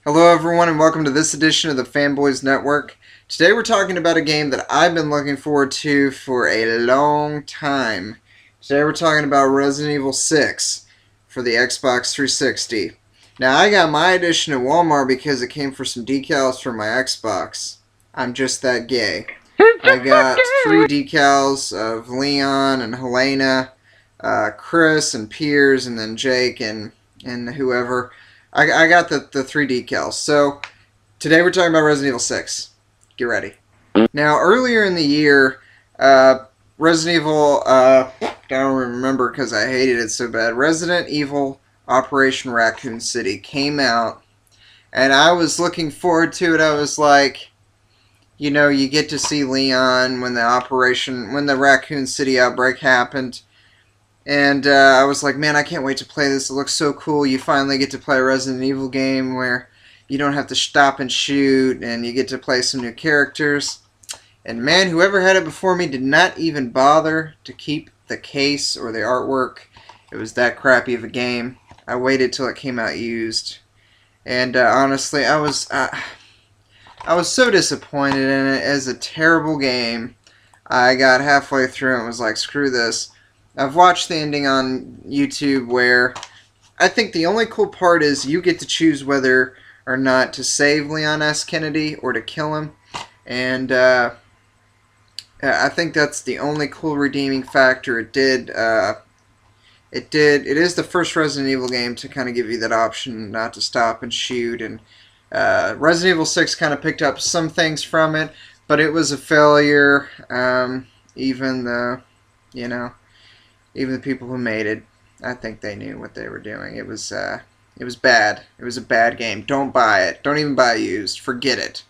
Hello everyone and welcome to this edition of the Phanboiznetwerk. Today we're talking about a game that I've been looking forward to for a long time. Today we're talking about Resident Evil 6 for the Xbox 360. Now I got my edition at Walmart because it came for some decals for my Xbox. I'm just that gay. I got 3 decals of Leon and Helena, Chris and Piers, and then Jake and whoever. I got the 3 decals. So today we're talking about Resident Evil 6. Get ready. Now earlier in the year, Resident Evil, I don't remember because I hated it so bad, Resident Evil Operation Raccoon City came out, and I was looking forward to it. I was like, you know, you get to see Leon when the Raccoon City outbreak happened. And I was like, man, I can't wait to play this. It looks so cool. You finally get to play a Resident Evil game where you don't have to stop and shoot, and you get to play some new characters. And man, whoever had it before me did not even bother to keep the case or the artwork. It was that crappy of a game. I waited till it came out used. And honestly, I was so disappointed in it. As a terrible game. I got halfway through and was like, screw this. I've watched the ending on YouTube where I think the only cool part is you get to choose whether or not to save Leon S. Kennedy or to kill him. And I think that's the only cool redeeming factor it did. It is the first Resident Evil game to kind of give you that option not to stop and shoot. And Resident Evil 6 kind of picked up some things from it, but it was a failure. Even the people who made it, I think they knew what they were doing. It was bad. It was a bad game. Don't buy it. Don't even buy it used. Forget it.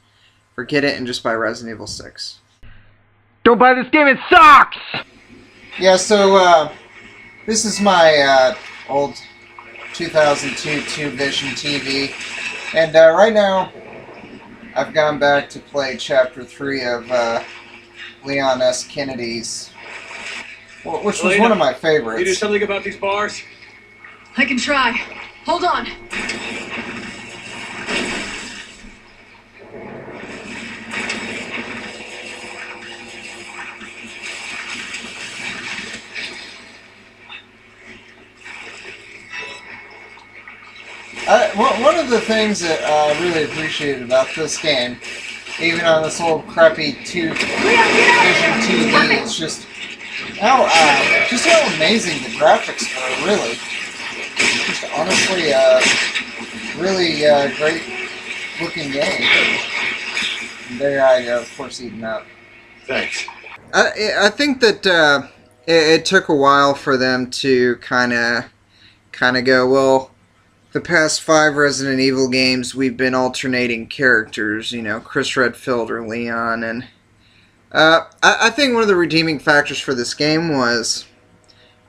Forget it and just buy Resident Evil 6. Don't buy this game, it sucks! Yeah, so this is my old 2002 Vision TV. And right now, I've gone back to play Chapter 3 of Leon S. Kennedy's, which was one of my favorites. Can you do something about these bars? I can try. Hold on. One of the things that I really appreciated about this game, even on this old crappy Vision TV, is just how amazing the graphics were. Really, just honestly, really great looking game. And there I go, of course, eating up. Thanks. I think that it took a while for them to kind of go, well, the past 5 Resident Evil games, we've been alternating characters, you know, Chris Redfield or Leon, and I think one of the redeeming factors for this game was,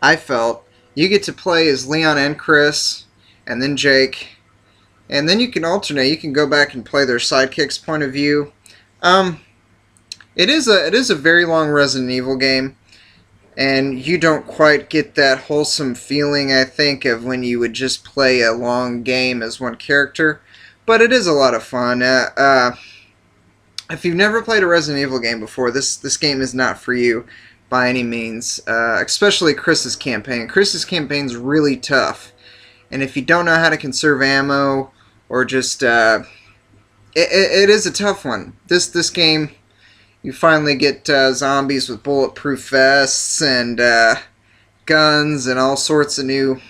I felt, you get to play as Leon and Chris, and then Jake, and then you can alternate. You can go back and play their sidekick's point of view. It is a very long Resident Evil game, and you don't quite get that wholesome feeling, I think, of when you would just play a long game as one character. But it is a lot of fun. If you've never played a Resident Evil game before, this game is not for you by any means. Especially Chris's campaign. Chris's campaign's really tough. And if you don't know how to conserve ammo, or just... it is a tough one. This game... You finally get zombies with bulletproof vests and guns and all sorts of new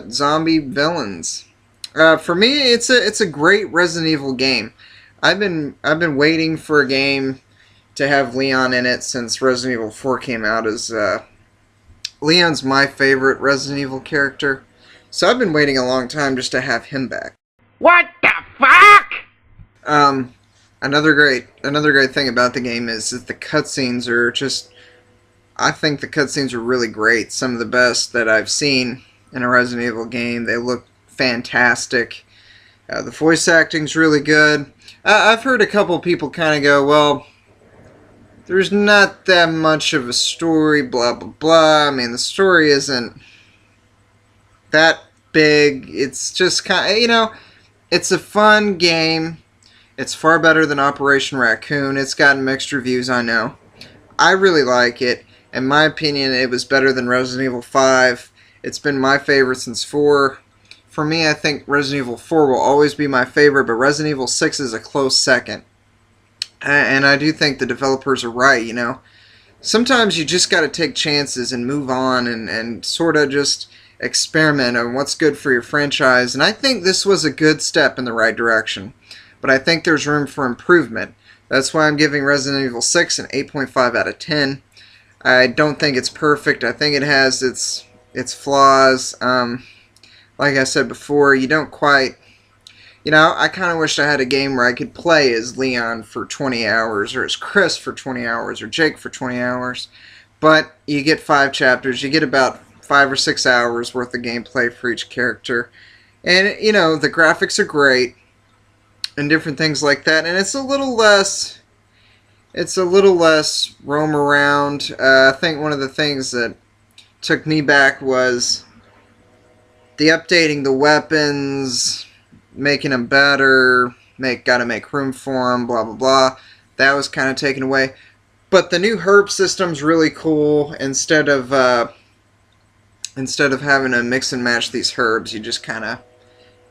zombie villains. For me, it's a great Resident Evil game. I've been waiting for a game to have Leon in it since Resident Evil 4 came out. As Leon's my favorite Resident Evil character, so I've been waiting a long time just to have him back. What the fuck? Another great thing about the game is that the cutscenes are just... I think the cutscenes are really great. Some of the best that I've seen in a Resident Evil game. They look fantastic. The voice acting's really good. I've heard a couple people kind of go, well, there's not that much of a story, blah, blah, blah. I mean, the story isn't that big. It's just kind of, it's a fun game. It's far better than Operation Raccoon. It's gotten mixed reviews, I know. I really like it. In my opinion, it was better than Resident Evil 5. It's been my favorite since 4. For me, I think Resident Evil 4 will always be my favorite, but Resident Evil 6 is a close second. And I do think the developers are right. Sometimes you just got to take chances and move on and sort of just experiment on what's good for your franchise. And I think this was a good step in the right direction. But I think there's room for improvement. That's why I'm giving Resident Evil 6 an 8.5 out of 10. I don't think it's perfect. I think it has its flaws. Like I said before, you don't quite... I kind of wished I had a game where I could play as Leon for 20 hours, or as Chris for 20 hours, or Jake for 20 hours. But you get 5 chapters. You get about 5 or 6 hours worth of gameplay for each character. And, the graphics are great. And different things like that. And it's a little less roam around. I think one of the things that took me back was the updating the weapons, making them better, gotta make room for them, blah blah blah. That was kind of taken away. But the new herb system's really cool. Instead of having to mix and match these herbs, you just kind of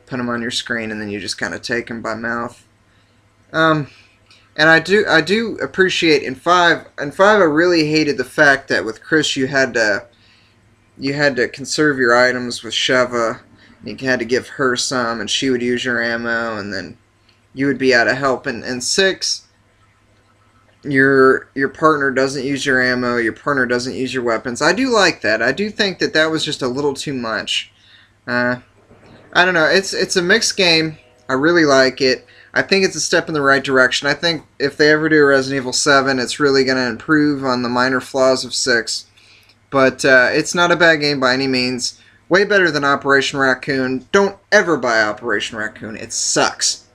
put them on your screen and then you just kind of take them by mouth. And I do appreciate in 5 I really hated the fact that with Chris you had to conserve your items with Sheva. You had to give her some and she would use your ammo and then you would be out of help. In 6 your partner doesn't use your ammo, your partner doesn't use your weapons. I do like that. I do think that was just a little too much. I don't know. It's a mixed game. I really like it. I think it's a step in the right direction. I think if they ever do Resident Evil 7, it's really going to improve on the minor flaws of 6. But it's not a bad game by any means. Way better than Operation Raccoon. Don't ever buy Operation Raccoon. It sucks.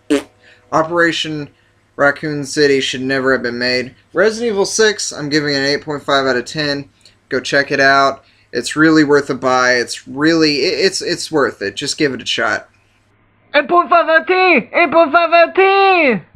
Operation Raccoon City should never have been made. Resident Evil 6, I'm giving it an 8.5 out of 10. Go check it out. It's really worth a buy. It's worth it. Just give it a shot. 8.5 out of 10! 8.5 out of 10!